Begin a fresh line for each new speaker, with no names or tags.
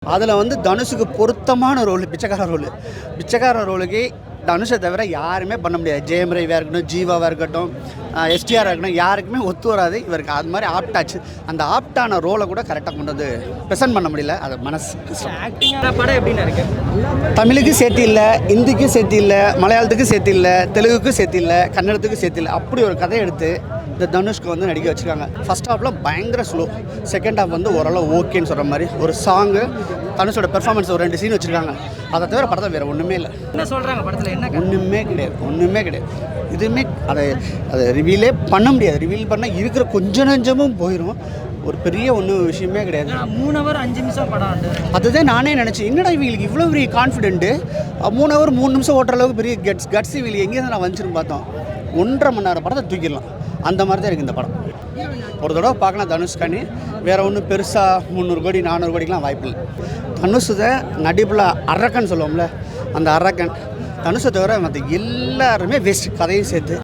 அதில் வந்து தனுஷுக்கு பொருத்தமான ரோல் பிச்சைக்கார ரோலுக்கு தனுஷை தவிர யாருமே பண்ண முடியாது. ஜெயம் ரவியாக இருக்கட்டும், ஜீவாவாக இருக்கட்டும், எஸ்டிஆராக இருக்கட்டும், யாருக்குமே ஒத்து வராது. இவருக்கு அது மாதிரி ஆப்டாச்சு. அந்த ஆப்டான ரோலை கூட கரெக்டாக கொண்டு வந்து ப்ரெசென்ட் பண்ண முடியல. அது மனசு
படம் எப்படின்னு இருக்கு?
தமிழுக்கு சேர்த்து இல்லை, இந்திக்கு சேர்த்து இல்லை, மலையாளத்துக்கு சேர்த்து இல்லை, தெலுங்குக்கு சேர்த்து இல்லை, கன்னடத்துக்கு சேர்த்து இல்லை. அப்படி ஒரு கதையை எடுத்து இந்த தனுஷ்க்கு வந்து நடிக்க வச்சுருக்காங்க. ஃபஸ்ட் ஹாஃபில் பயங்கர ஸ்லோ, செகண்ட் ஹாஃப் வந்து ஓரளவு ஓகேன்னு சொல்கிற மாதிரி ஒரு சாங்கு, தனுஷோட பெர்ஃபார்மன்ஸ் ஒரு 2 சீன் வச்சுருக்காங்க. அதை தவிர படத்தில் வேறு ஒன்றுமே இல்லை.
என்ன சொல்கிறாங்க படத்தில்? என்ன
ஒன்றுமே கிடையாது. இதுவுமே அதை ரிவீலே பண்ண முடியாது. ரிவீல் பண்ணால் இருக்கிற கொஞ்சம் நஞ்சமும் போயிடும். ஒரு பெரிய ஒன்றும் விஷயமே கிடையாது.
3 hour 5 நிமிஷம் படம்.
அதுதான் நானே நினச்சேன், என்னடா இவங்களுக்கு இவ்வளோ பெரிய கான்ஃபிடென்ட்டு, 3 hour 3 நிமிஷம் ஓட்டுற அளவுக்கு பெரிய கட்ஸ் இவங்களுக்கு எங்கேருந்து நான் வந்துச்சுன்னு பார்த்தோம். 1.5 மணி நேரம் படத்தை தூக்கிடலாம். அந்த மாதிரி தான் இருக்குது இந்த படம். ஒரு தடவை பார்க்கலாம் தனுஷ்கானி. வேறு ஒன்றும் பெருசாக 300 கோடி 400 கோடிக்கெலாம் வாய்ப்பு இல்லை. தனுஷ் தான் நடிப்பில் அரக்கன் சொல்லுவோம்ல, அந்த அரக்கன். தனுஷை தவிர மற்ற எல்லாருமே வேஸ்ட், கதையும் சேர்த்து.